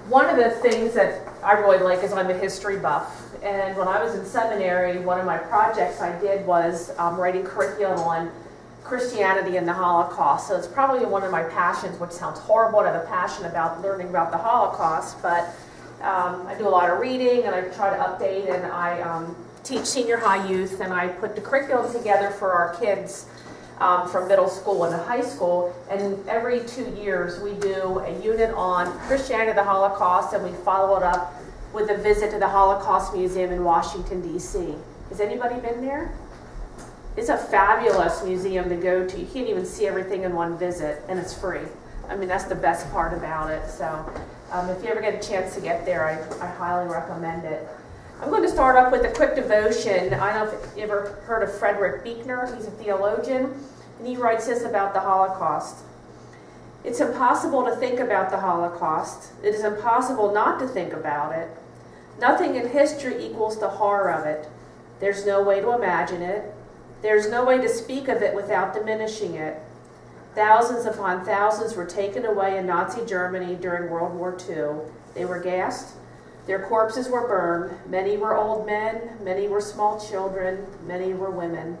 One of the things that I really like is I'm a history buff. And when I was in seminary, one of my projects I did was writing curriculum on Christianity and the Holocaust. So it's probably one of my passions, which sounds horrible to have a passion about learning about the Holocaust, but I do a lot of reading and I try to update, and I teach senior high youth, and I put the curriculum together for our kids from middle school and high school, and every 2 years we do a unit on Christianity and the Holocaust, and we follow it up with a visit to the Holocaust Museum in Washington, D.C. Has anybody been there? It's a fabulous museum to go to. You can't even see everything in one visit, and it's free. I mean, that's the best part about it. So if you ever get a chance to get there, I highly recommend it. I'm going to start off with a quick devotion. I don't know if you ever heard of Frederick Buechner. He's a theologian, and he writes this about the Holocaust. It's impossible to think about the Holocaust. It is impossible not to think about it. Nothing in history equals the horror of it. There's no way to imagine it. There's no way to speak of it without diminishing it. Thousands upon thousands were taken away in Nazi Germany during World War II. They were gassed. Their corpses were burned. Many were old men. Many were small children. Many were women.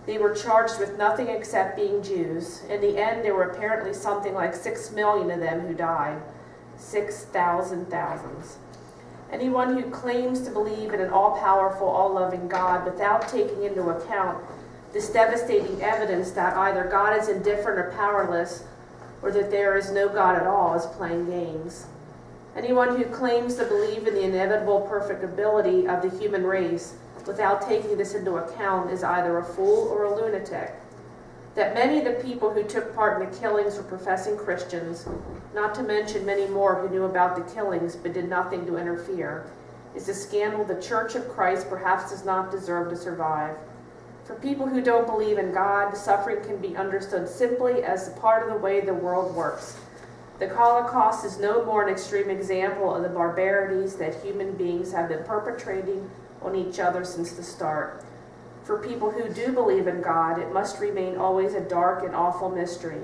They were charged with nothing except being Jews. In the end, there were apparently something like 6 million of them who died. 6,000 thousands. Anyone who claims to believe in an all-powerful, all-loving God without taking into account this devastating evidence that either God is indifferent or powerless, or that there is no God at all, is playing games. Anyone who claims to believe in the inevitable perfectibility of the human race without taking this into account is either a fool or a lunatic. That many of the people who took part in the killings were professing Christians, not to mention many more who knew about the killings but did nothing to interfere, is a scandal the Church of Christ perhaps does not deserve to survive. For people who don't believe in God, suffering can be understood simply as a part of the way the world works. The Holocaust is no more an extreme example of the barbarities that human beings have been perpetrating on each other since the start. For people who do believe in God, it must remain always a dark and awful mystery.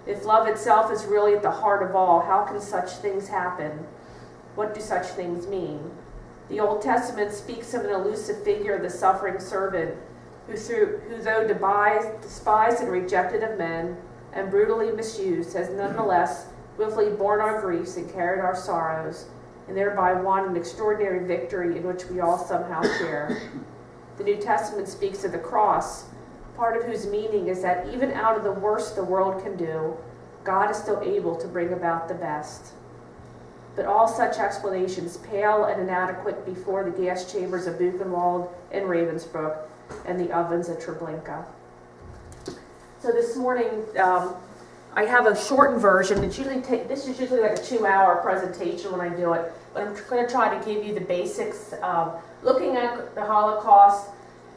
If love itself is really at the heart of all, how can such things happen? What do such things mean? The Old Testament speaks of an elusive figure of the suffering servant, who though despised and rejected of men, and brutally misused, has nonetheless willfully borne our griefs and carried our sorrows, and thereby won an extraordinary victory in which we all somehow share. The New Testament speaks of the cross, part of whose meaning is that even out of the worst the world can do, God is still able to bring about the best. But all such explanations pale and inadequate before the gas chambers of Buchenwald and Ravensbrück and the ovens at Treblinka. So this morning, I have a shortened version. This is usually like a 2-hour presentation when I do it, but I'm going to try to give you the basics of looking at the Holocaust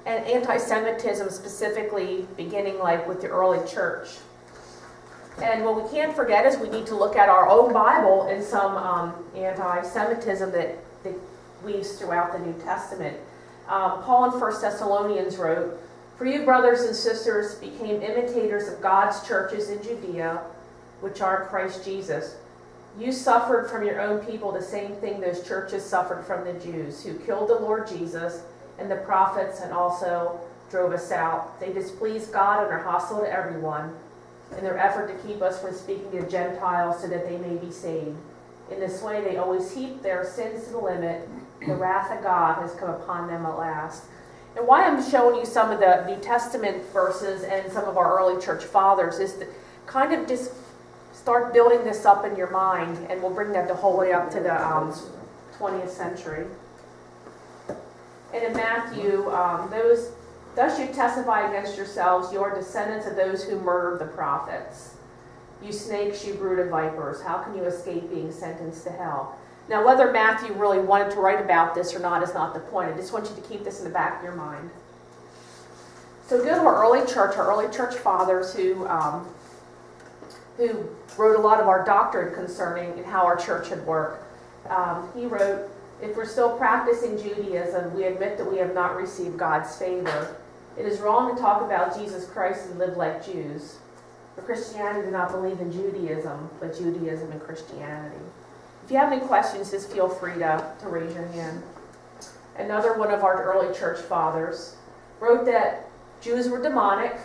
and anti-Semitism specifically, beginning like with the early church. And what we can't forget is we need to look at our own Bible and some anti-Semitism that weaves throughout the New Testament. Paul in 1 Thessalonians wrote, "For you, brothers and sisters, became imitators of God's churches in Judea, which are Christ Jesus. You suffered from your own people the same thing those churches suffered from the Jews, who killed the Lord Jesus and the prophets and also drove us out. They displeased God and are hostile to everyone in their effort to keep us from speaking to Gentiles so that they may be saved. In this way, they always heap their sins to the limit. The wrath of God has come upon them at last." And why I'm showing you some of the New Testament verses and some of our early church fathers is to kind of just start building this up in your mind, and we'll bring that the whole way up to the 20th century. And in Matthew, thus you testify against yourselves, you are descendants of those who murdered the prophets. You snakes, you brood of vipers, how can you escape being sentenced to hell? Now, whether Matthew really wanted to write about this or not is not the point. I just want you to keep this in the back of your mind. So go to our early church fathers who wrote a lot of our doctrine concerning and how our church had worked. He wrote, "If we're still practicing Judaism, we admit that we have not received God's favor. It is wrong to talk about Jesus Christ and live like Jews. For Christianity did not believe in Judaism, but Judaism and Christianity. If If you have any questions, just feel free to raise your hand. Another one of our early church fathers wrote that Jews were demonic,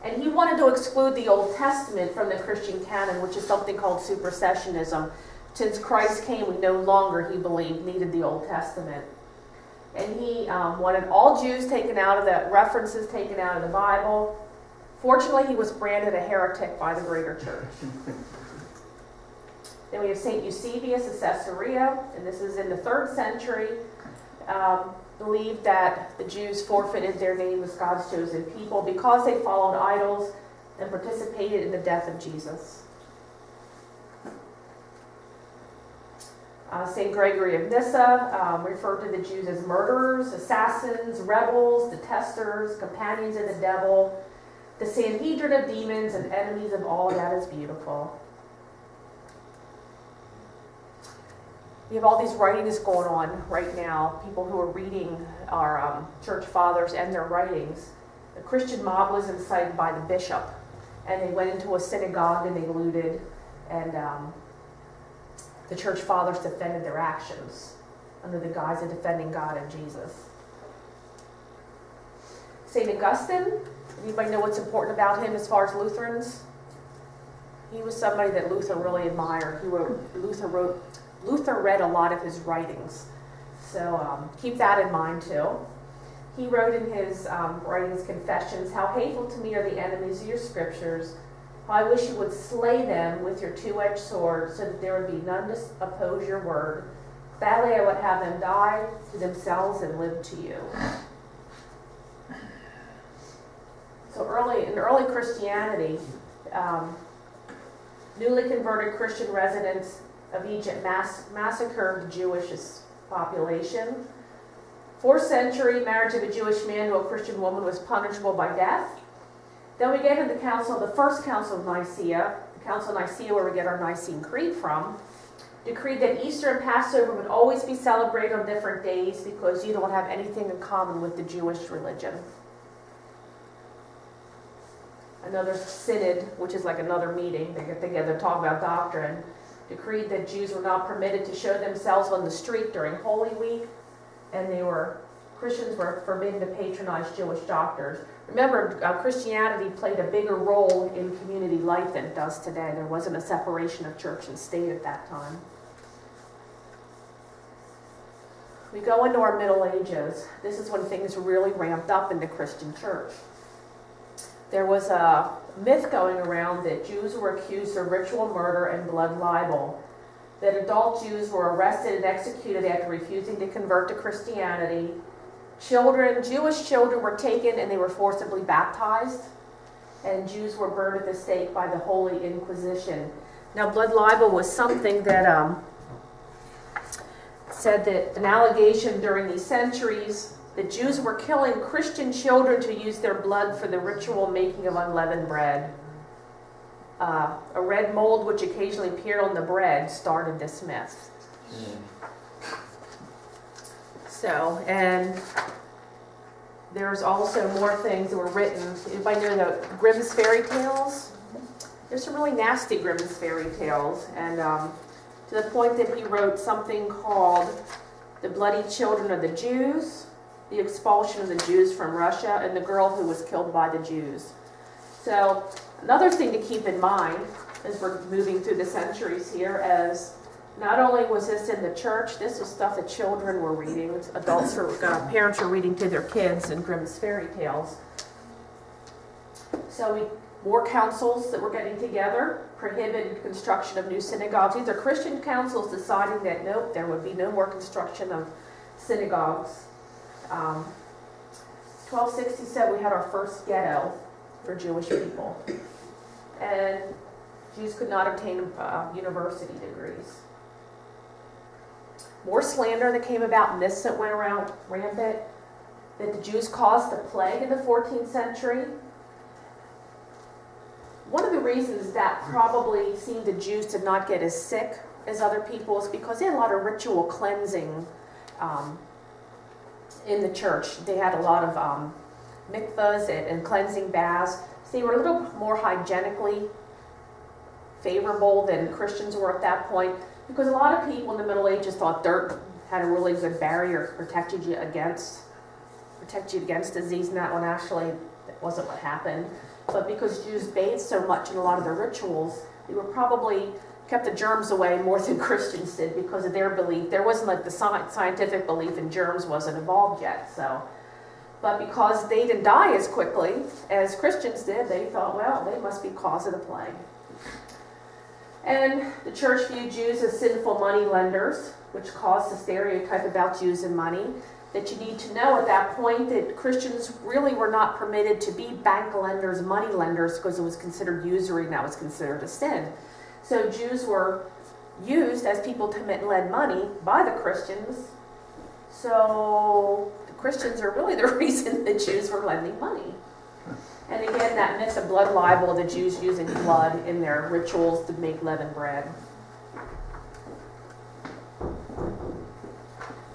and he wanted to exclude the Old Testament from the Christian canon, which is something called supersessionism. Since Christ came, we no longer, he believed, needed the Old Testament. And he wanted all Jews taken out of the references taken out of the Bible. Fortunately, he was branded a heretic by the greater church. Then we have St. Eusebius of Caesarea, and this is in the 3rd century. Believed that the Jews forfeited their name as God's chosen people because they followed idols and participated in the death of Jesus. St. Gregory of Nyssa referred to the Jews as murderers, assassins, rebels, detesters, companions of the devil, the Sanhedrin of demons, and enemies of all that is beautiful. We have all these writings going on right now, people who are reading our church fathers and their writings. The Christian mob was incited by the bishop, and they went into a synagogue and they looted, and the church fathers defended their actions under the guise of defending God and Jesus. St. Augustine, anybody know what's important about him as far as Lutherans? He was somebody that Luther really admired. Luther read a lot of his writings, so keep that in mind too. He wrote in his writings, Confessions, "How hateful to me are the enemies of your scriptures. How I wish you would slay them with your two-edged sword, so that there would be none to oppose your word. Gladly I would have them die to themselves and live to you." So in early Christianity, newly converted Christian residents of Egypt massacred the Jewish population. 4th century, marriage of a Jewish man to a Christian woman was punishable by death. Then we get into the First Council of Nicaea, the Council of Nicaea where we get our Nicene Creed from, decreed that Easter and Passover would always be celebrated on different days because you don't have anything in common with the Jewish religion. Another synod, which is like another meeting, they get together to talk about doctrine, decreed that Jews were not permitted to show themselves on the street during Holy Week, and Christians were forbidden to patronize Jewish doctors. Remember, Christianity played a bigger role in community life than it does today. There wasn't a separation of church and state at that time. We go into our Middle Ages. This is when things really ramped up in the Christian church. There was a myth going around that Jews were accused of ritual murder and blood libel, that adult Jews were arrested and executed after refusing to convert to Christianity. Jewish children were taken and they were forcibly baptized, and Jews were burned at the stake by the Holy Inquisition. Now, blood libel was something that said that an allegation during these centuries the Jews were killing Christian children to use their blood for the ritual making of unleavened bread. A red mold which occasionally appeared on the bread started this myth. So, and there's also more things that were written. Anybody know the Grimm's fairy tales? There's some really nasty Grimm's fairy tales, and to the point that he wrote something called The Bloody Children of the Jews, The Expulsion of the Jews from Russia, and The Girl Who Was Killed by the Jews. So another thing to keep in mind as we're moving through the centuries here is not only was this in the church, this was stuff that children were reading, parents were reading to their kids in Grimm's fairy tales. So more councils that were getting together prohibited construction of new synagogues. These are Christian councils deciding that nope, there would be no more construction of synagogues. 1267, we had our first ghetto for Jewish people, and Jews could not obtain university degrees. More slander that came about, myths that went around rampant, that the Jews caused the plague in the 14th century. One of the reasons that probably seemed the Jews did not get as sick as other people is because they had a lot of ritual cleansing in the church. They had a lot of mikvahs and cleansing baths. So they were a little more hygienically favorable than Christians were at that point. Because a lot of people in the Middle Ages thought dirt had a really good barrier to protect you against disease, and that one actually wasn't what happened. But because Jews bathed so much in a lot of their rituals, they were probably kept the germs away more than Christians did because of their belief. There wasn't like the scientific belief in germs wasn't evolved yet. So, but because they didn't die as quickly as Christians did, they thought, well, they must be cause of the plague. And the church viewed Jews as sinful money lenders, which caused the stereotype about Jews and money. That you need to know at that point that Christians really were not permitted to be bank lenders, money lenders, because it was considered usury and that was considered a sin. So Jews were used as people to lend money by the Christians. So the Christians are really the reason the Jews were lending money. And again, that myth of blood libel, the Jews using blood in their rituals to make leavened bread.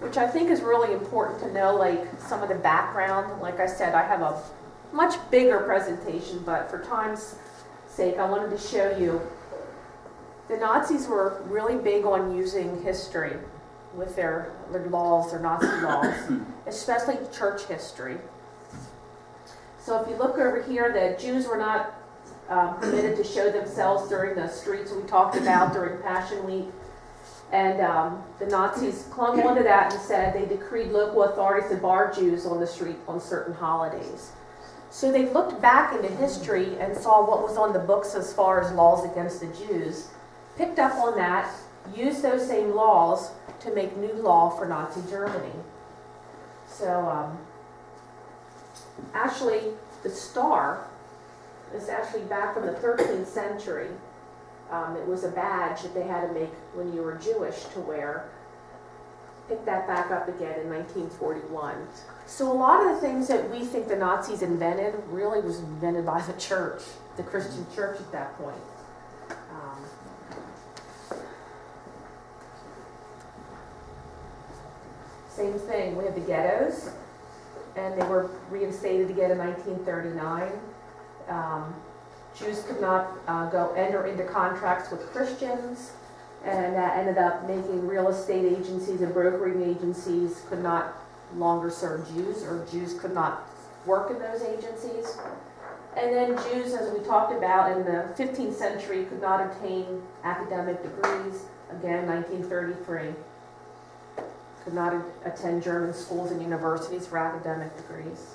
Which I think is really important to know, like some of the background. Like I said, I have a much bigger presentation, but for time's sake, I wanted to show you. The Nazis were really big on using history with their laws, their Nazi laws, especially church history. So if you look over here, the Jews were not permitted to show themselves during the streets we talked about during Passion Week. And the Nazis clung onto that and said they decreed local authorities to bar Jews on the street on certain holidays. So they looked back into history and saw what was on the books as far as laws against the Jews, picked up on that, used those same laws to make new law for Nazi Germany. So actually the star is actually back from the 13th century. It was a badge that they had to make when you were Jewish to wear. Picked that back up again in 1941. So a lot of the things that we think the Nazis invented really was invented by the church, the Christian church at that point. Same thing, we have the ghettos, and they were reinstated again in 1939. Jews could not enter into contracts with Christians, and that ended up making real estate agencies and brokering agencies could not longer serve Jews, or Jews could not work in those agencies. And then Jews, as we talked about in the 15th century, could not obtain academic degrees. Again, 1933. Could not attend German schools and universities for academic degrees.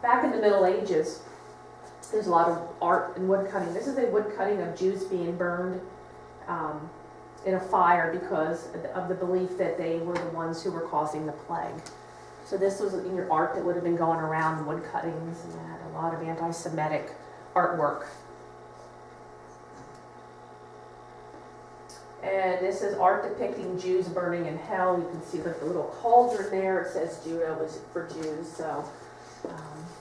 Back in the Middle Ages, there's a lot of art and wood cutting. This is a wood cutting of Jews being burned in a fire because of the belief that they were the ones who were causing the plague. So this was in your art that would have been going around, wood cuttings, and that, a lot of anti-Semitic artwork. And this is art depicting Jews burning in hell. You can see like the little cauldron there. It says Judah was for Jews. So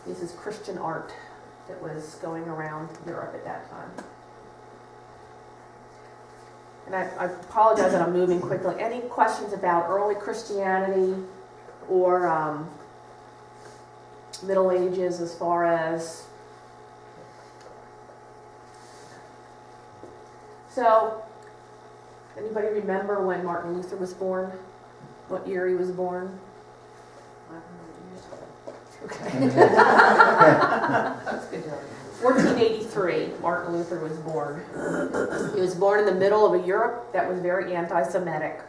this is Christian art that was going around Europe at that time. And I apologize that I'm moving quickly. Any questions about early Christianity or Middle Ages as far as... So, anybody remember when Martin Luther was born? What year he was born? Okay. That's good. 1483, Martin Luther was born. He was born in the middle of a Europe that was very anti-Semitic.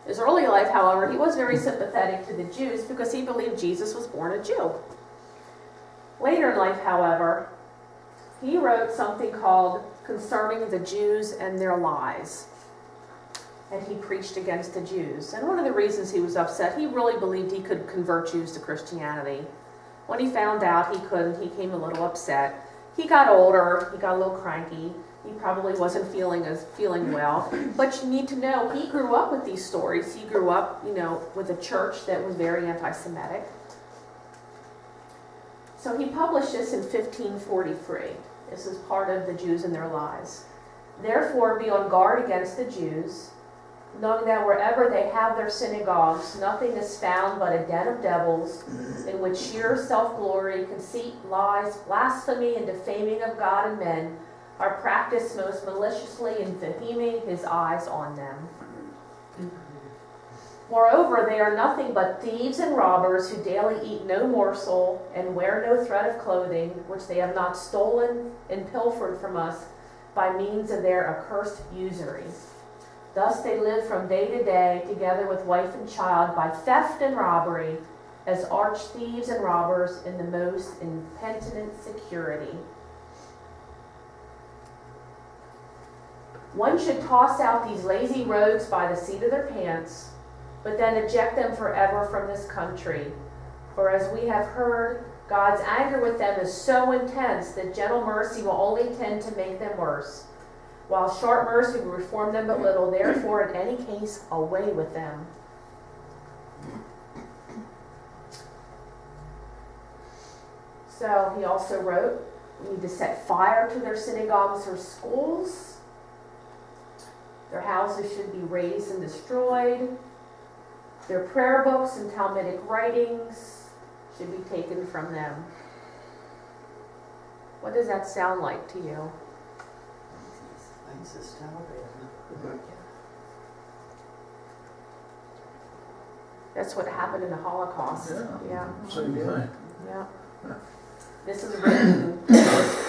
His early life, however, he was very sympathetic to the Jews because he believed Jesus was born a Jew. Later in life, however, he wrote something called Concerning the Jews and Their Lies. And he preached against the Jews. And one of the reasons he was upset, he really believed he could convert Jews to Christianity. When he found out he couldn't, he became a little upset. He got older, he got a little cranky. He probably wasn't feeling well. But you need to know, he grew up with these stories. He grew up, with a church that was very anti-Semitic. So he published this in 1543. This is part of the Jews and Their Lies. Therefore, be on guard against the Jews. knowing that wherever they have their synagogues, nothing is found but a den of devils, in which sheer self-glory, conceit, lies, blasphemy, and defaming of God and men are practiced most maliciously in veheming his eyes on them. Moreover, they are nothing but thieves and robbers who daily eat no morsel and wear no thread of clothing, which they have not stolen and pilfered from us by means of their accursed usury. Thus they live from day to day, together with wife and child, by theft and robbery, as arch thieves and robbers in the most impenitent security. One should toss out these lazy rogues by the seat of their pants, but then eject them forever from this country. For as we have heard, God's anger with them is so intense that gentle mercy will only tend to make them worse, while sharp mercy will reform them but little. Therefore, in any case, away with them. So he also wrote, we need to set fire to their synagogues or schools. Their houses should be razed and destroyed. Their prayer books and Talmudic writings should be taken from them. What does that sound like to you? That's what happened in the Holocaust. Yeah. Same thing. Yeah. This is written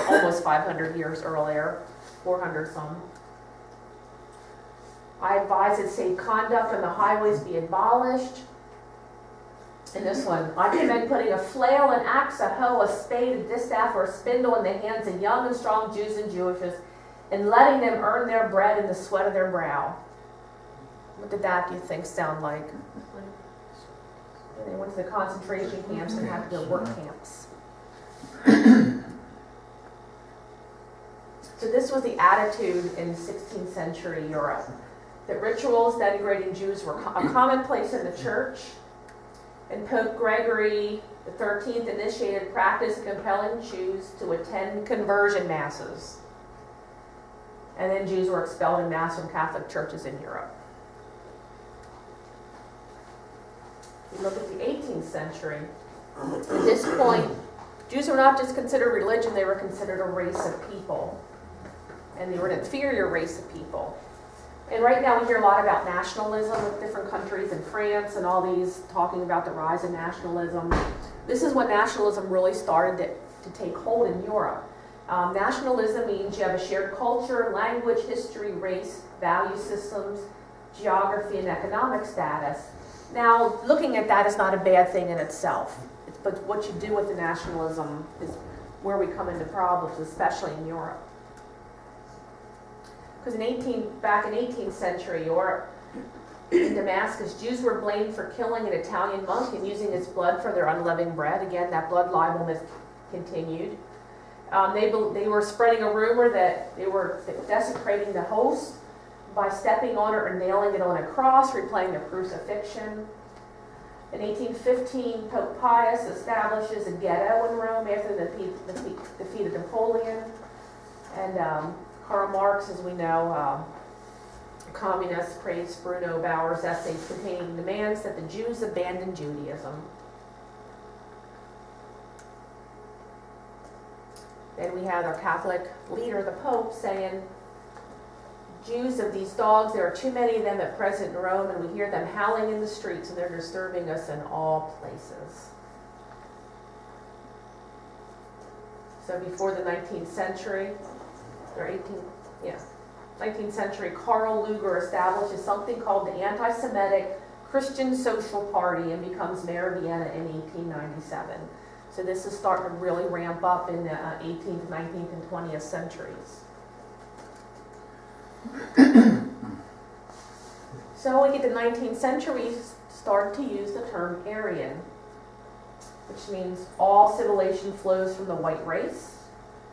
almost 500 years earlier, 400 some. I advise that safe conduct on the highways be abolished. And this one, I commend putting a flail, an axe, a hoe, a spade, a distaff, or a spindle in the hands of young and strong Jews and Jewesses, and letting them earn their bread in the sweat of their brow. What did that, do you think, sound like? They went to the concentration camps and had to go work camps. So this was the attitude in 16th century Europe. That rituals denigrating Jews were a commonplace in the church, and Pope Gregory XIII initiated practice of compelling Jews to attend conversion masses. And then Jews were expelled in mass from Catholic churches in Europe. We look at the 18th century. At this point, Jews were not just considered religion, they were considered a race of people. And they were an inferior race of people. And right now we hear a lot about nationalism with different countries in France and all these talking about the rise of nationalism. This is when nationalism really started to take hold in Europe. Nationalism means you have a shared culture, language, history, race, value systems, geography, and economic status. Now, looking at that is not a bad thing in itself. But what you do with the nationalism is where we come into problems, especially in Europe. Because back in 18th century Europe, in Damascus, Jews were blamed for killing an Italian monk and using his blood for their unleavened bread. Again, that blood libel myth continued. They were spreading a rumor that they were desecrating the host by stepping on it or nailing it on a cross, replaying the crucifixion. In 1815, Pope Pius establishes a ghetto in Rome after the defeat of Napoleon. And Karl Marx, as we know, a communist, praised Bruno Bauer's essays containing demands that the Jews abandon Judaism. Then we had our Catholic leader, the Pope, saying, Jews of these dogs, there are too many of them at present in Rome, and we hear them howling in the streets, and they're disturbing us in all places. So before the 19th century, 19th century, Karl Lueger establishes something called the Anti-Semitic Christian Social Party and becomes mayor of Vienna in 1897. So this is starting to really ramp up in the 18th, 19th, and 20th centuries. So when we get to the 19th century, we start to use the term Aryan, which means all civilization flows from the white race.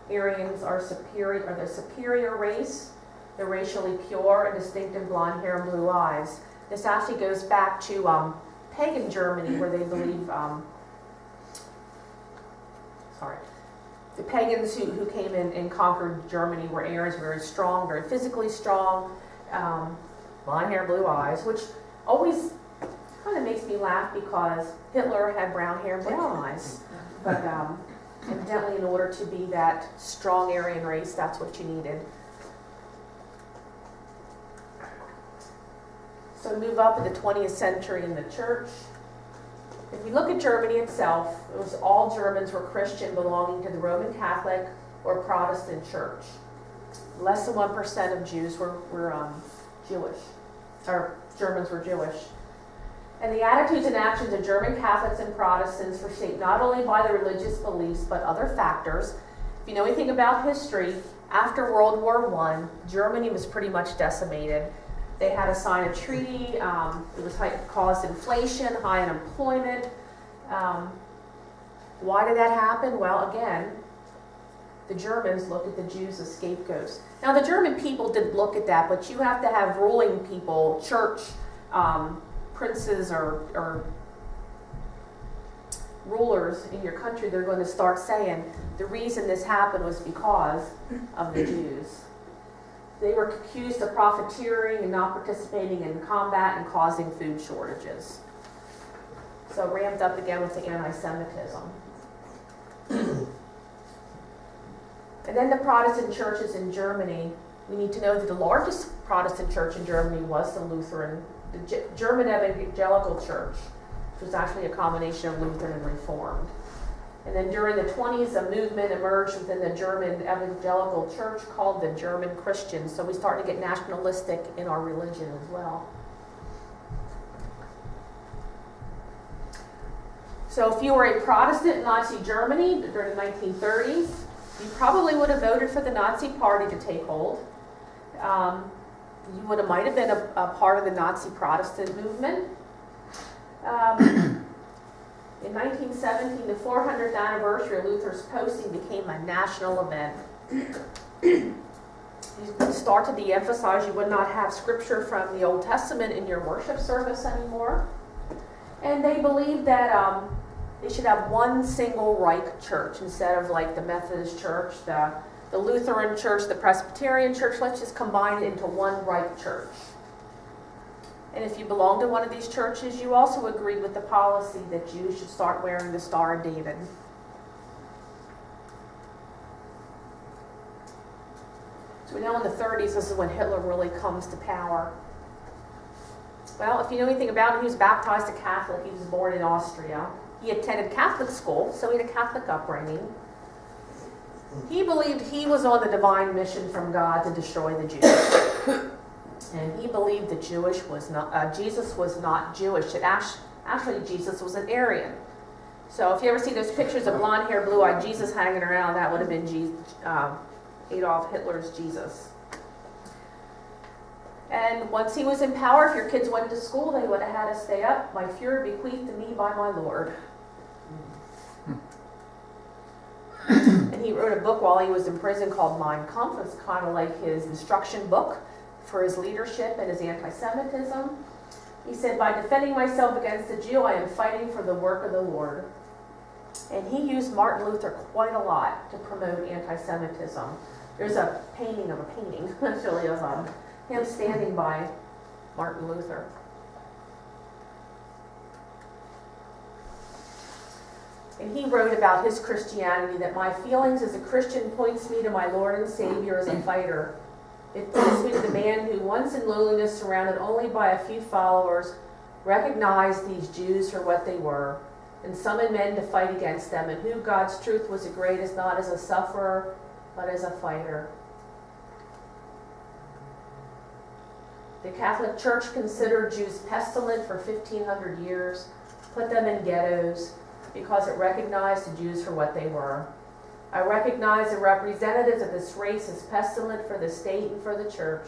Aryans are the superior race. They're racially pure and distinct in blonde hair and blue eyes. This actually goes back to pagan Germany, where they believe, the pagans who came in and conquered Germany were Aryans, very strong, very physically strong. blonde hair, blue eyes, which always kind of makes me laugh because Hitler had brown hair and brown eyes. But evidently in order to be that strong Aryan race, that's what you needed. So move up in the 20th century in the church. If you look at Germany itself, it was all Germans were Christian belonging to the Roman Catholic or Protestant church. Less than 1% of Jews were Jewish, or Germans were Jewish. And the attitudes and actions of German Catholics and Protestants were shaped not only by their religious beliefs, but other factors. If you know anything about history, after World War I, Germany was pretty much decimated. They had to sign a treaty. It caused inflation, high unemployment. Why did that happen? Well, again, the Germans looked at the Jews as scapegoats. Now, the German people didn't look at that, but you have to have ruling people, church, princes or rulers in your country. They're going to start saying the reason this happened was because of the Jews. They were accused of profiteering and not participating in combat and causing food shortages. So ramped up again with the anti-Semitism. And then the Protestant churches in Germany. We need to know that the largest Protestant church in Germany was the German Evangelical Church, which was actually a combination of Lutheran and Reformed. And then during the 1920s, a movement emerged within the German Evangelical Church called the German Christians. So we started to get nationalistic in our religion as well. So if you were a Protestant in Nazi Germany during the 1930s, you probably would have voted for the Nazi Party to take hold. You might have been a part of the Nazi Protestant movement. In 1917, the 400th anniversary of Luther's posting became a national event. You started to emphasize you would not have scripture from the Old Testament in your worship service anymore. And they believed that they should have one single Reich church instead of like the Methodist church, the Lutheran church, the Presbyterian church. Let's just combine it into one Reich church. And if you belong to one of these churches, you also agreed with the policy that Jews should start wearing the Star of David. So we know in the 30s, this is when Hitler really comes to power. Well, if you know anything about him, he was baptized a Catholic. He was born in Austria. He attended Catholic school, so he had a Catholic upbringing. He believed he was on the divine mission from God to destroy the Jews. And he believed that Jesus was not Jewish. That actually, Jesus was an Aryan. So if you ever see those pictures of blonde hair, blue-eyed Jesus hanging around, that would have been Adolf Hitler's Jesus. And once he was in power, if your kids went to school, they would have had to stay up. My fury bequeathed to me by my Lord. And he wrote a book while he was in prison called Mein Kampf. It's kind of like his instruction book for his leadership and his anti-Semitism. He said, by defending myself against the Jew, I am fighting for the work of the Lord. And he used Martin Luther quite a lot to promote anti-Semitism. There's a painting of a painting, actually, of him standing by Martin Luther. And he wrote about his Christianity, that my feelings as a Christian points me to my Lord and Savior as a fighter. It points me to the man who, once in lowliness, surrounded only by a few followers, recognized these Jews for what they were, and summoned men to fight against them, and who God's truth was the greatest, not as a sufferer, but as a fighter. The Catholic Church considered Jews pestilent for 1,500 years, put them in ghettos, because it recognized the Jews for what they were. I recognize the representatives of this race as pestilent for the state and for the church.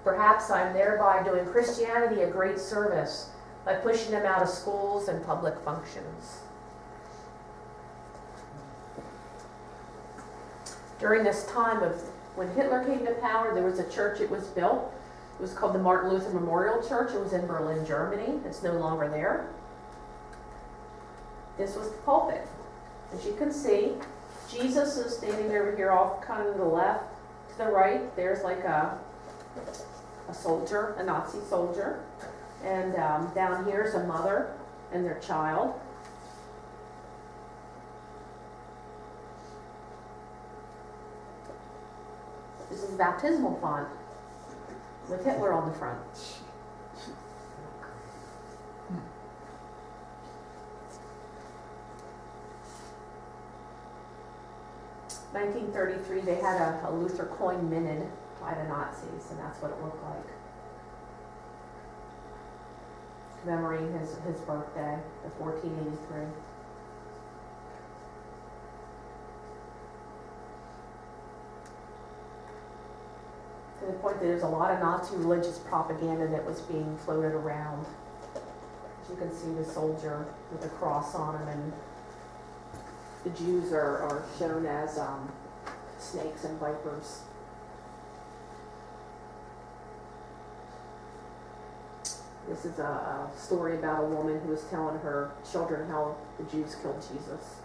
Perhaps I'm thereby doing Christianity a great service by pushing them out of schools and public functions. During this time of when Hitler came to power, there was a church it was built. It was called the Martin Luther Memorial Church. It was in Berlin, Germany. It's no longer there. This was the pulpit. As you can see, Jesus is standing over here off kind of to the left. To the right, there's like a a soldier, a Nazi soldier. And down here is a mother and their child. This is a baptismal font with Hitler on the front. 1933, they had a Luther coin minted by the Nazis, and that's what it looked like. Commemorating his birthday, the 1483. To the point that there's a lot of Nazi religious propaganda that was being floated around. As you can see the soldier with the cross on him, and the Jews are shown as snakes and vipers. This is a story about a woman who was telling her children how the Jews killed Jesus.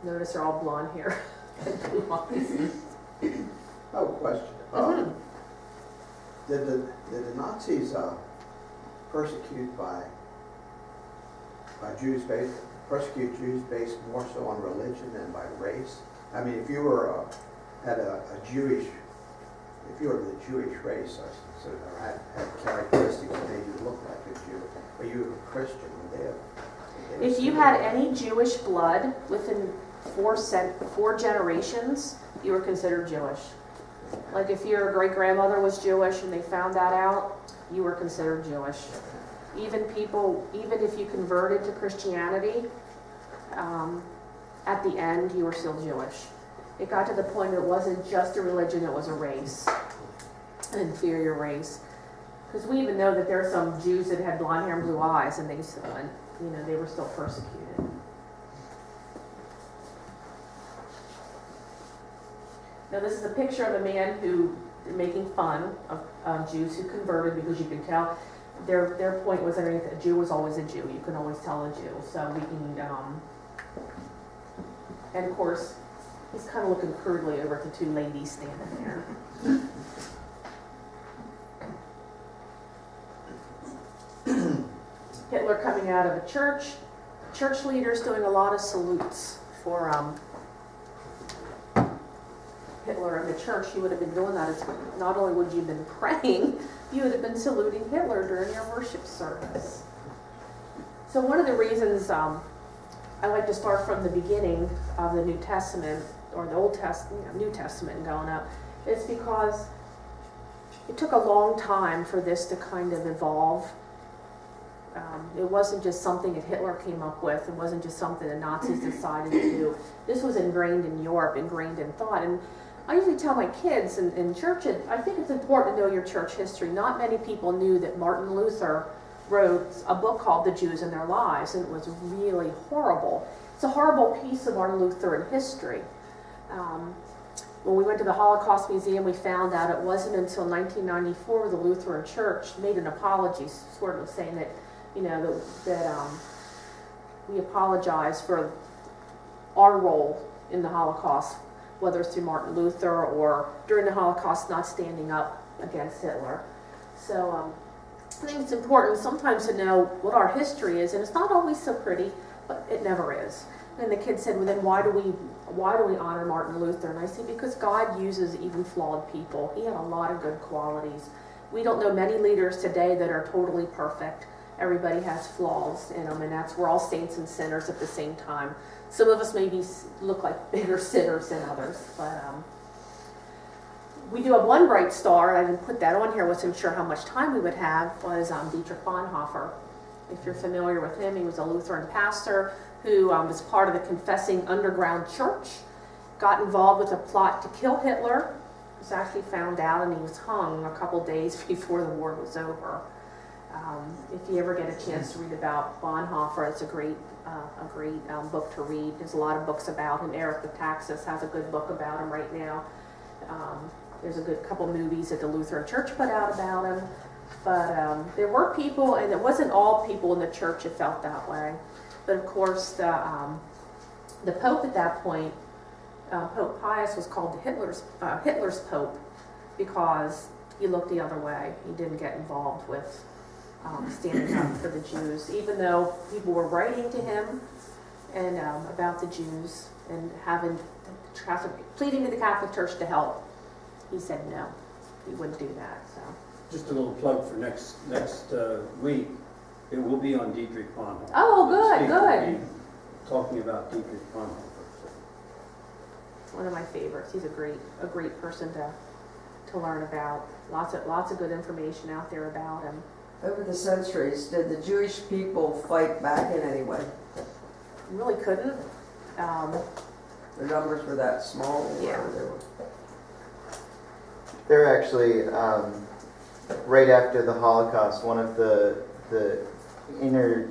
Notice they're all blonde hair and blue eyes. Oh, question. Did the Nazis persecute persecute Jews based more so on religion than by race? I mean, if you were if you were the Jewish race, or had characteristics that made you look like a Jew, or you were a Christian, if you had any Jewish blood within four generations, you were considered Jewish. Like if your great-grandmother was Jewish and they found that out, you were considered Jewish. Even if you converted to Christianity, at the end, you were still Jewish. It got to the point that it wasn't just a religion, it was a race, an inferior race. Because we even know that there are some Jews that had blonde hair and blue eyes, and they were still persecuted. Now this is a picture of a man who making fun of Jews who converted, because you can tell their point was underneath a Jew was always a Jew. You can always tell a Jew. So we can, and of course, he's kind of looking crudely over at the two ladies standing there. Hitler coming out of a church leaders doing a lot of salutes for Hitler in the church. You would have been doing that. Not only would you have been praying, you would have been saluting Hitler during your worship service. So one of the reasons I like to start from the beginning of the New Testament, or the Old Testament, New Testament and going up, is because it took a long time for this to kind of evolve. It wasn't just something that Hitler came up with. It wasn't just something the Nazis decided to do. This was ingrained in Europe, ingrained in thought. And I usually tell my kids in church, I think it's important to know your church history. Not many people knew that Martin Luther wrote a book called The Jews and Their Lives, and it was really horrible. It's a horrible piece of our Lutheran history. When we went to the Holocaust Museum, we found out it wasn't until 1994 the Lutheran Church made an apology, sort of saying that, that we apologize for our role in the Holocaust, whether it's through Martin Luther or during the Holocaust not standing up against Hitler. So I think it's important sometimes to know what our history is, and it's not always so pretty, but it never is. And the kid said, well, then why do we honor Martin Luther? And I said, because God uses even flawed people. He had a lot of good qualities. We don't know many leaders today that are totally perfect. Everybody has flaws in them, and we're all saints and sinners at the same time. Some of us maybe look like bigger sinners than others, but we do have one bright star. I didn't put that on here. Wasn't sure how much time we would have. Was Dietrich Bonhoeffer. If you're familiar with him, he was a Lutheran pastor who was part of the Confessing Underground Church. Got involved with a plot to kill Hitler. Was actually found out, and he was hung a couple days before the war was over. If you ever get a chance to read about Bonhoeffer, it's a great book to read. There's a lot of books about him. Eric Metaxas has a good book about him right now. There's a good couple movies that the Lutheran Church put out about him. But there were people, and it wasn't all people in the church that felt that way. But of course, the Pope at that point, Pope Pius, was called Hitler's Pope. because he looked the other way. He didn't get involved with standing up for the Jews, even though people were writing to him and about the Jews and pleading to the Catholic Church to help. He said no, he wouldn't do that. So Just a little plug for next week. It will be on Dietrich Bonhoeffer. Oh, The good, speaker good. will be talking about Dietrich Bonhoeffer. one of my favorites. He's a great person to learn about. Lots of good information out there about him. Over the centuries, did the Jewish people fight back in any way? Really couldn't. The numbers were that small? Yeah. They're actually, right after the Holocaust, one of the inner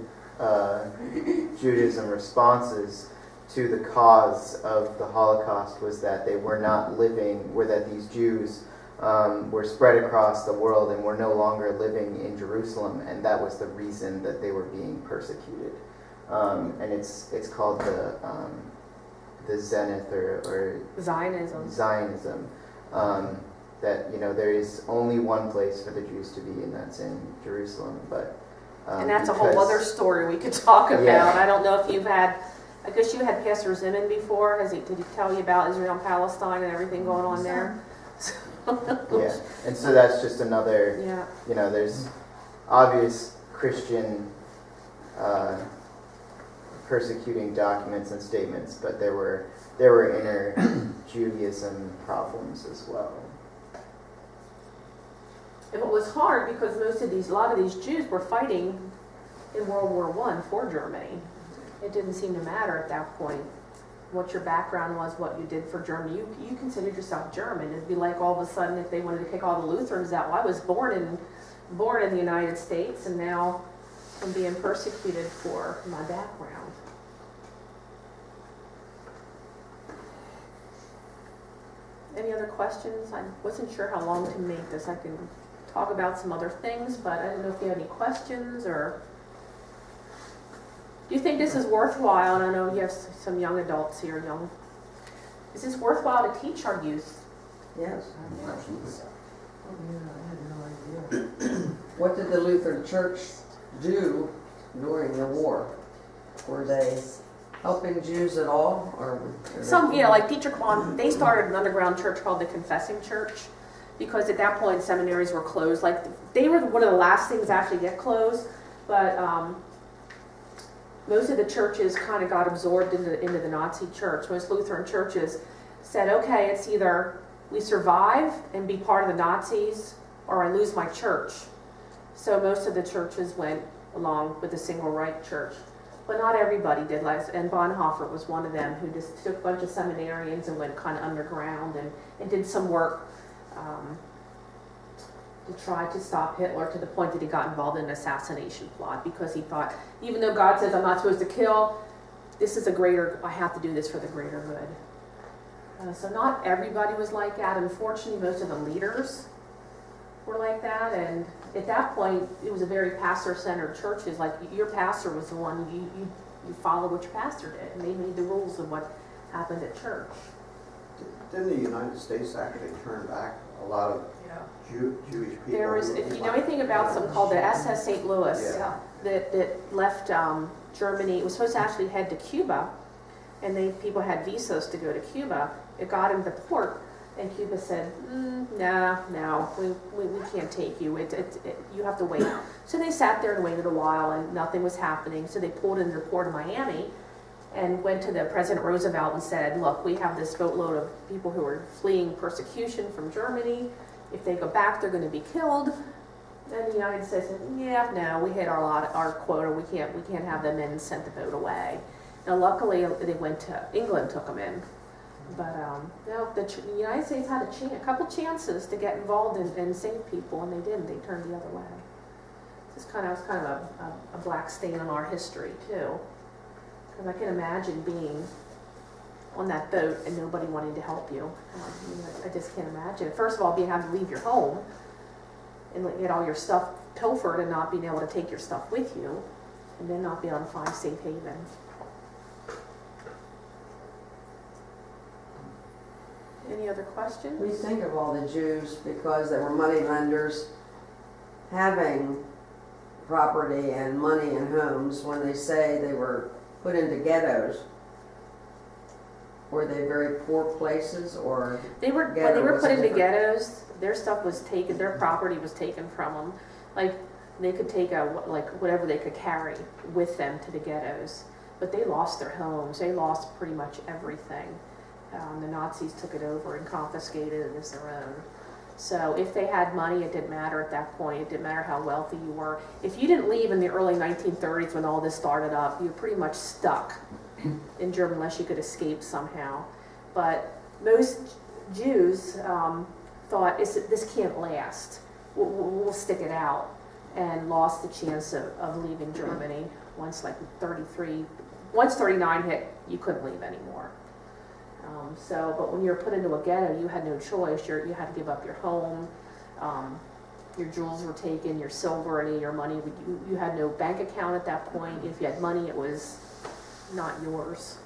Judaism responses to the cause of the Holocaust was that they were not living, that these Jews were spread across the world and were no longer living in Jerusalem, and that was the reason that they were being persecuted. And it's called the Zenith or Zionism. That there is only one place for the Jews to be, and that's in Jerusalem. But And that's a whole other story we could talk about. Yeah. I don't know if you've had, I guess you had Pastor Zimmon before. Did he tell you about Israel and Palestine and everything going on there? Yeah, and so that's just another, Yeah. there's obvious Christian persecuting documents and statements, but there were inner Judaism problems as well. And it was hard because a lot of these Jews were fighting in World War I for Germany. It didn't seem to matter at that point what your background was, what you did for Germany. You considered yourself German. It'd be like all of a sudden if they wanted to kick all the Lutherans out. Well, I was born in the United States, and now I'm being persecuted for my background. Any other questions? I wasn't sure how long to make this. I can talk about some other things, but I don't know if you have any questions or... Do you think this is worthwhile? And I know you have some young adults here. Is this worthwhile to teach our youth? Yes. Absolutely. What did the Lutheran Church do during the war? Were they helping Jews at all? Or Some, like Dietrich Bonhoeffer, they started an underground church called the Confessing Church, because at that point seminaries were closed. Like they were one of the last things to actually get closed, but most of the churches kind of got absorbed into the Nazi church. Most Lutheran churches said, okay, it's either we survive and be part of the Nazis, or I lose my church. So most of the churches went along with the single rite church. But not everybody did, and Bonhoeffer was one of them who just took a bunch of seminarians and went kind of underground and did some work to try to stop Hitler, to the point that he got involved in an assassination plot, because he thought, even though God says I'm not supposed to kill, this is I have to do this for the greater good. So not everybody was like that. Unfortunately, most of the leaders were like that, and at that point, it was a very pastor-centered churches. Like your pastor was the one, you follow what your pastor did, and they made the rules of what happened at church. Didn't the United States actually turn back a lot of Jewish people? There was, if you know anything about something called the SS St. Louis, Yeah. that left Germany. It was supposed to actually head to Cuba, and people had visas to go to Cuba. It got into port, and Cuba said, no, we can't take you. You have to wait. So they sat there and waited a while, and nothing was happening. So they pulled into the port of Miami and went to the President Roosevelt and said, look, we have this boatload of people who are fleeing persecution from Germany. If they go back, they're going to be killed. And the United States said, no, we hit our quota. We can't have them in, and sent the boat away. Now, luckily, they went to England, took them in. But no, the United States had a couple chances to get involved and save people, and they didn't. They turned the other way. It's kind of a black stain on our history too, because I can imagine being on that boat and nobody wanting to help you. I just can't imagine. First of all, being having to leave your home and get all your stuff pilfered and not being able to take your stuff with you, and then not be able to find safe haven. Any Any other questions? We think of all the Jews because they were money lenders having property and money and homes. When they say they were put into ghettos, were they very poor places or? When they were put into ghettos, their stuff was taken, their property was taken from them. Like, they could take whatever they could carry with them to the ghettos. But they lost their homes, they lost pretty much everything. The Nazis took it over and confiscated it as their own. So if they had money, it didn't matter at that point. It didn't matter how wealthy you were. If you didn't leave in the early 1930s when all this started up, you were pretty much stuck in Germany unless you could escape somehow. But most Jews thought, this can't last. We'll stick it out, and lost the chance of leaving Germany once 39 hit, you couldn't leave anymore. But when you were put into a ghetto, you had no choice. You had to give up your home. Your jewels were taken, your silver, any of your money. You had no bank account at that point. If you had money, it was not yours.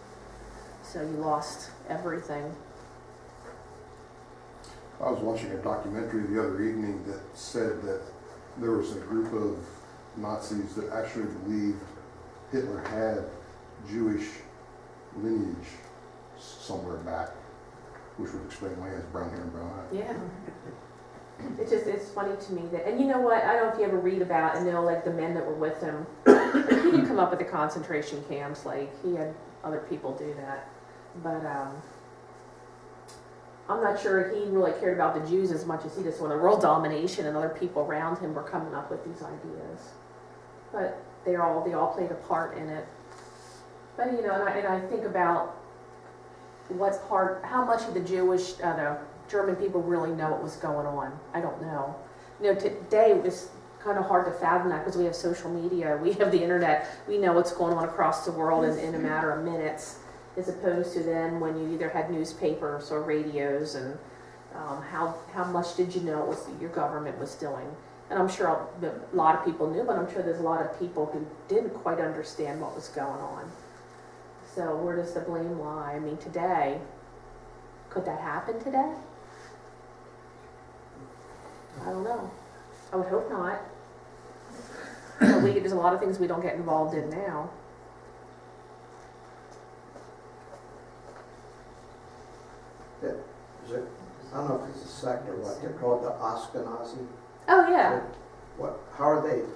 So you lost everything. I was watching a documentary the other evening that said that there was a group of Nazis that actually believed Hitler had Jewish lineage somewhere back, which would explain why he has brown hair and brown eyes. Yeah. It's funny to me that, and you know what, I don't know if you ever read about and know like the men that were with him. He didn't come up with the concentration camps, like he had other people do that. But I'm not sure he really cared about the Jews as much as he just wanted world domination, and other people around him were coming up with these ideas. But they all played a part in it. But and I think about what's hard, how much of the German people really know what was going on. I don't know. Today it was kind of hard to fathom that because we have social media, we have the internet, we know what's going on across the world in a matter of minutes, as opposed to then when you either had newspapers or radios, and how much did you know what your government was doing. And I'm sure a lot of people knew, but I'm sure there's a lot of people who didn't quite understand what was going on. So where does the blame lie? I mean, today, could that happen today? I don't know. I would hope not. There's a lot of things we don't get involved in now. I don't know if it's a sect or what, they're called the Ashkenazi. Oh, yeah. How are they?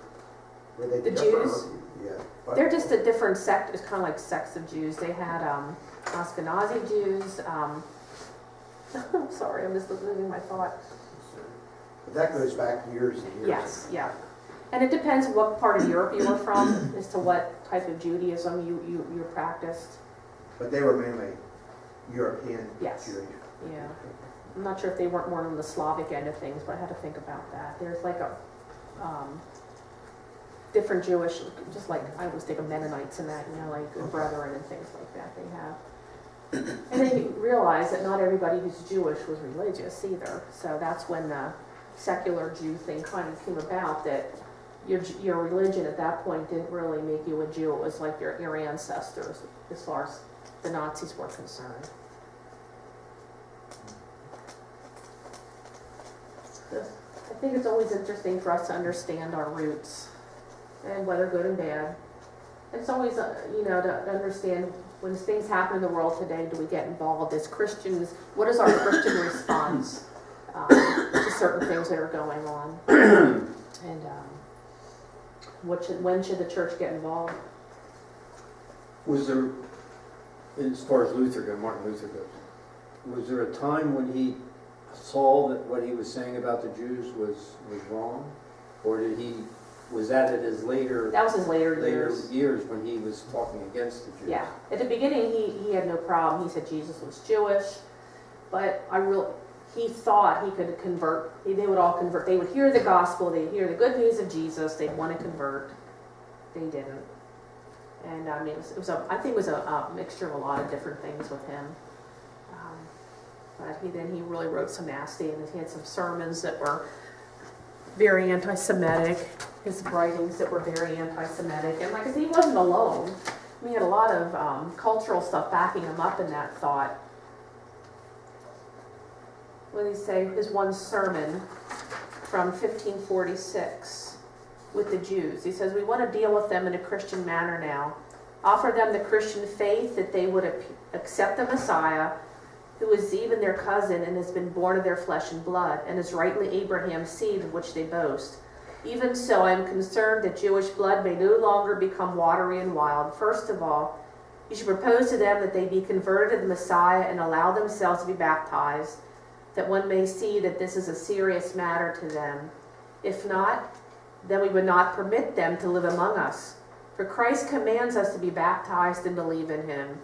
Were they The different? Jews? Yeah. They're just a different sect. It's kind of like sects of Jews. They had Ashkenazi Jews. Sorry, I'm just losing my thought. But that goes back years and years. Yes, yeah. And it depends what part of Europe you were from as to what type of Judaism you practiced. But they were mainly European Yes. Jewish. Yeah. I'm not sure if they weren't more on the Slavic end of things, but I had to think about that. There's like a different Jewish, just like I always think of Mennonites and that, like brethren and things like that they have. And then you realize that not everybody who's Jewish was religious either. So that's when the secular Jew thing kind of came about, that your religion at that point didn't really make you a Jew. It was like your ancestors, as far as the Nazis were concerned. I think it's always interesting for us to understand our roots, and whether good and bad. It's always, to understand when things happen in the world today, do we get involved as Christians? What is our Christian response to certain things that are going on? And when should the church get involved? Was there, as far as Martin Luther goes, was there a time when he saw that what he was saying about the Jews was wrong? Or was that at his later... That was his later years when he was talking against the Jews? Yeah. At the beginning, he had no problem. He said Jesus was Jewish, but he thought he could convert. They would all convert. They would hear the gospel. They'd hear the good news of Jesus. They'd want to convert. They didn't. And I mean, I think it was a mixture of a lot of different things with him. But he really wrote some nasty, and he had some sermons that were very anti-Semitic. His writings that were very anti-Semitic, and like I said, he wasn't alone. He had a lot of cultural stuff backing him up in that thought. what did he say, his one sermon from 1546 with the Jews. He says, we want to deal with them in a Christian manner now. Offer them the Christian faith that they would accept the Messiah, who is even their cousin and has been born of their flesh and blood, and is rightly Abraham's seed of which they boast. Even so, I am concerned that Jewish blood may no longer become watery and wild. First of all, you should propose to them that they be converted to the Messiah and allow themselves to be baptized, that one may see that this is a serious matter to them. If not, then we would not permit them to live among us. For Christ commands us to be baptized and believe in him.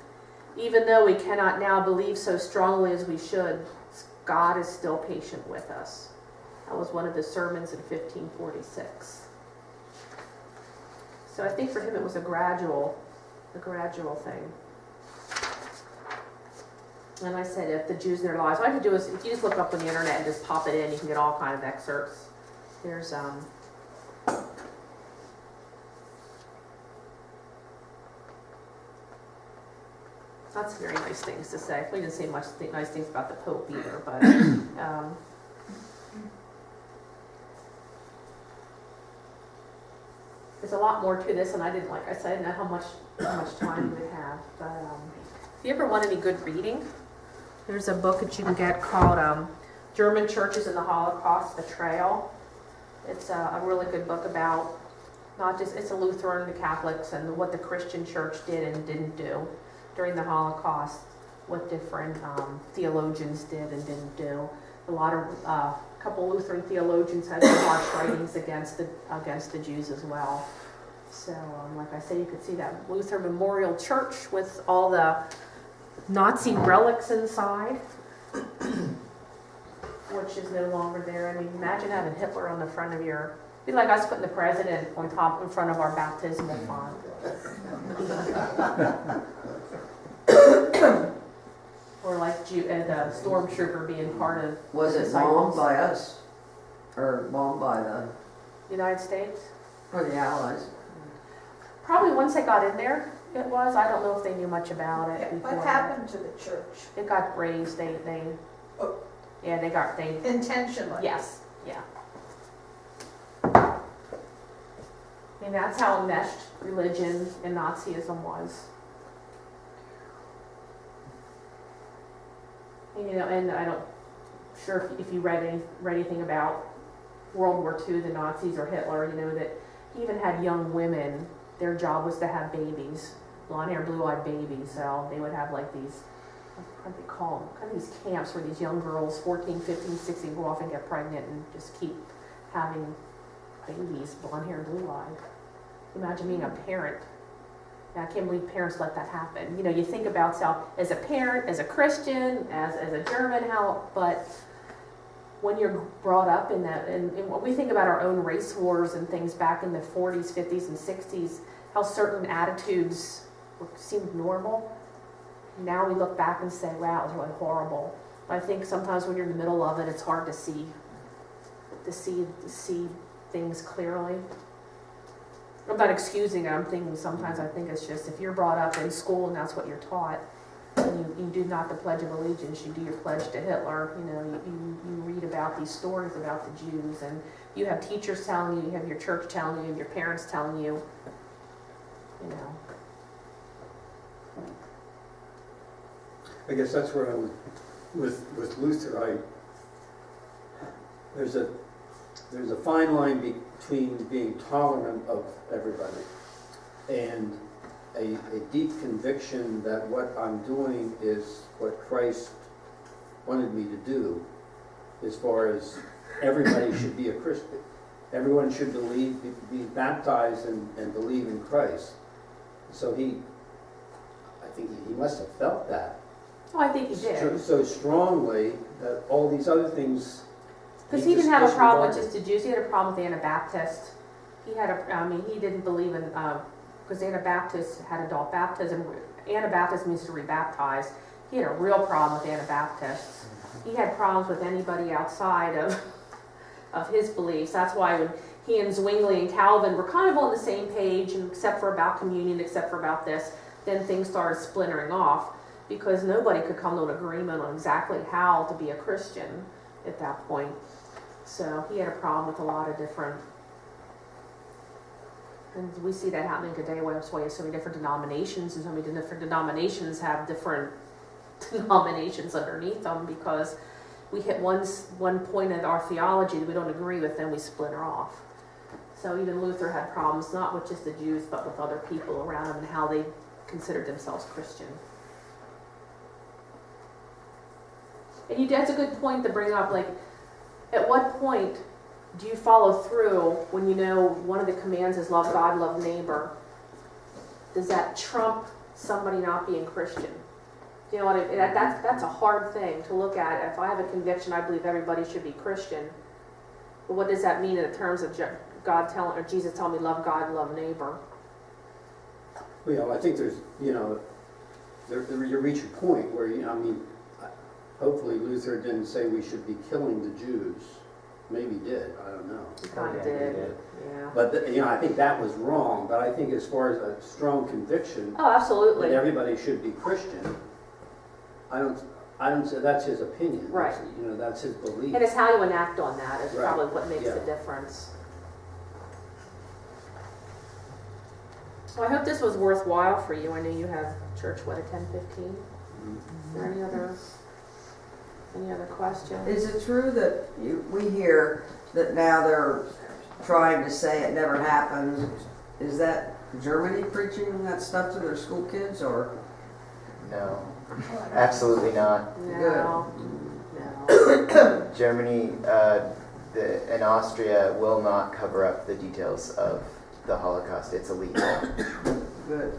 Even though we cannot now believe so strongly as we should, God is still patient with us. That was one of the sermons in 1546. So I think for him it was a gradual thing. And I said, if the Jews in their lives, all I have to do is, if you just look up on the internet and just pop it in, you can get all kind of excerpts. There's lots of very nice things to say. We didn't say much nice things about the Pope either, but there's a lot more to this, and I didn't know how much time we would have. But if you ever want any good reading, there's a book that you can get called German Churches in the Holocaust Betrayal. It's a really good book about not just, it's a Lutheran, the Catholics, and what the Christian church did and didn't do during the Holocaust, what different theologians did and didn't do. A couple Lutheran theologians had some harsh writings against the Jews as well. So, like I said, you could see that Lutheran Memorial Church with all the Nazi relics inside, which is no longer there. I mean, imagine having Hitler on the front of your, it'd be like us putting the president on top in front of our baptismal font. Or like the stormtrooper being part of Was it bombed by us? Or bombed by the United States? or the Allies? Probably once they got in there, it was. I don't know if they knew much about it before. What happened to the church? It got razed. They Intentionally? Yes, yeah. I mean, that's how enmeshed religion and Nazism was. And I don't sure if you read anything about World War II, the Nazis or Hitler, that he even had young women. Their job was to have babies, blonde hair, blue-eyed babies. So they would have like these, what do they call them? Kind of these camps where these young girls, 14, 15, 16, go off and get pregnant and just keep having babies, blonde hair, blue-eyed. Imagine being a parent. I can't believe parents let that happen. You think about self as a parent, as a Christian, as a German, but when you're brought up in that, and when we think about our own race wars and things back in the 40s, 50s, and 60s, how certain attitudes seemed normal. Now we look back and say, wow, it was really horrible. But I think sometimes when you're in the middle of it, it's hard to see things clearly. I'm not excusing it. I'm thinking sometimes I think it's just if you're brought up in school and that's what you're taught, and you do not the Pledge of Allegiance, you do your pledge to Hitler. You read about these stories about the Jews, and you have teachers telling you, you have your church telling you, you have your parents telling you. I guess that's where I'm with Luther. There's a fine line between being tolerant of everybody and a deep conviction that what I'm doing is what Christ wanted me to do, as far as everybody should be a Christian. Everyone should be baptized and believe in Christ. So I think he must have felt that. Oh, I think he did. So strongly that all these other things. Because he didn't have a problem with just the Jews. He had a problem with Anabaptists. He didn't believe in, because Anabaptists had adult baptism. Anabaptist means to rebaptize. He had a real problem with Anabaptists. He had problems with anybody outside of his beliefs. That's why when he and Zwingli and Calvin were kind of on the same page, and except for about communion, except for about this, then things started splintering off because nobody could come to an agreement on exactly how to be a Christian. at that point. So he had a problem with a lot of different, and we see that happening today where there's so many different denominations, and so many different denominations have different denominations underneath them, because we hit one point in our theology that we don't agree with, then we splinter off. So even Luther had problems, not with just the Jews, but with other people around him and how they considered themselves Christian. And that's a good point to bring up, like, at what point do you follow through when you know one of the commands is love God, love neighbor? Does that trump somebody not being Christian? You know what I mean? That's a hard thing to look at. If I have a conviction, I believe everybody should be Christian. But what does that mean in the terms of God telling, or Jesus telling me love God, love neighbor? Well, I think there's, you reach a point where, hopefully Luther didn't say we should be killing the Jews. Maybe he did, I don't know. He kind of did, yeah. But, I think that was wrong, but I think as far as a strong conviction Oh, absolutely. that everybody should be Christian, I don't say that's his opinion. Right. That's his belief. And it's how you enact on that is Right. probably what makes Yeah. the difference. Well, I hope this was worthwhile for you. I know you have church, at 10:15? Is there any other questions? Is it true that we hear that now they're trying to say it never happened? Is that Germany preaching that stuff to their school kids, or? No, absolutely not. No. No. Germany and Austria will not cover up the details of the Holocaust. It's illegal. Good.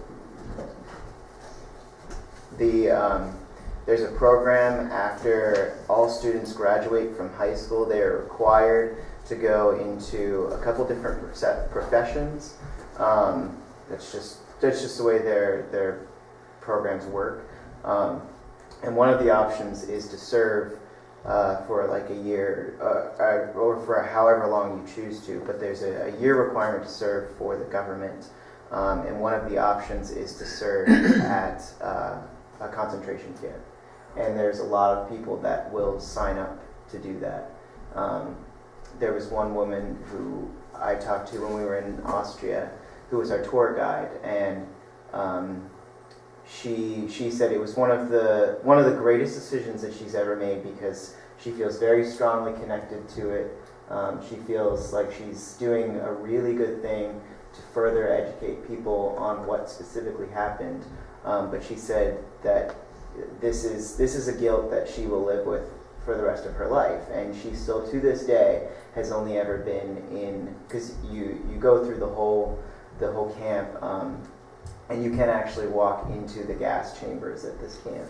There's a program after all students graduate from high school. They are required to go into a couple different professions. That's just the way their programs work. And one of the options is to serve for like a year, or for however long you choose to. But there's a year requirement to serve for the government. And one of the options is to serve at a concentration camp. And there's a lot of people that will sign up to do that. There was one woman who I talked to when we were in Austria, who was our tour guide, and she said it was one of the greatest decisions that she's ever made, because she feels very strongly connected to it. She feels like she's doing a really good thing to further educate people on what specifically happened. But she said that this is a guilt that she will live with for the rest of her life, and she still to this day has only ever been in, because you go through the whole camp, and you can actually walk into the gas chambers at this camp,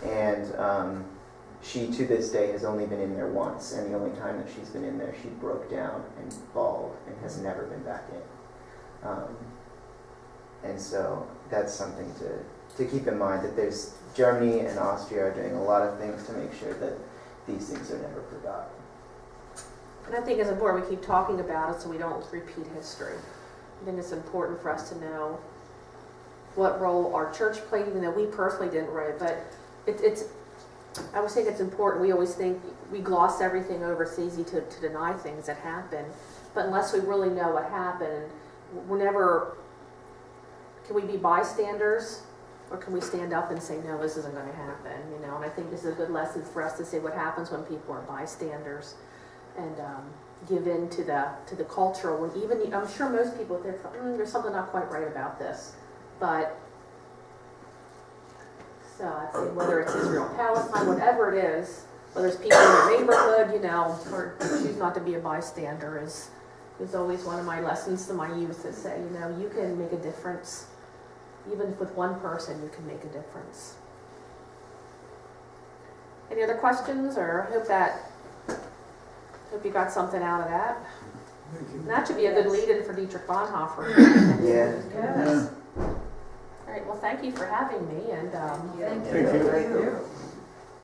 and she to this day has only been in there once, and the only time that she's been in there she broke down and bawled and has never been back in. And so that's something to keep in mind, that there's Germany and Austria are doing a lot of things to make sure that these things are never forgotten. And I think it's important we keep talking about it so we don't repeat history. I think it's important for us to know what role our church played, even though we personally didn't write. But I always think it's important. We always think we gloss everything over. It's easy to deny things that happen. But unless we really know what happened, we're never, can we be bystanders? Or can we stand up and say, no, this isn't going to happen, And I think this is a good lesson for us to say what happens when people are bystanders and give in to the culture. When even, I'm sure most people think, there's something not quite right about this. But, so I'd say whether it's Israel, Palestine, whatever it is, whether it's people in your neighborhood, or choose not to be a bystander is always one of my lessons to my youth, to say, you can make a difference. Even with one person, you can make a difference. Any other questions, or hope you got something out of that. And that should be a good lead-in for Dietrich Bonhoeffer. Yeah. Yes. All right. Well, thank you for having me, and Thank Thank you. Thank you.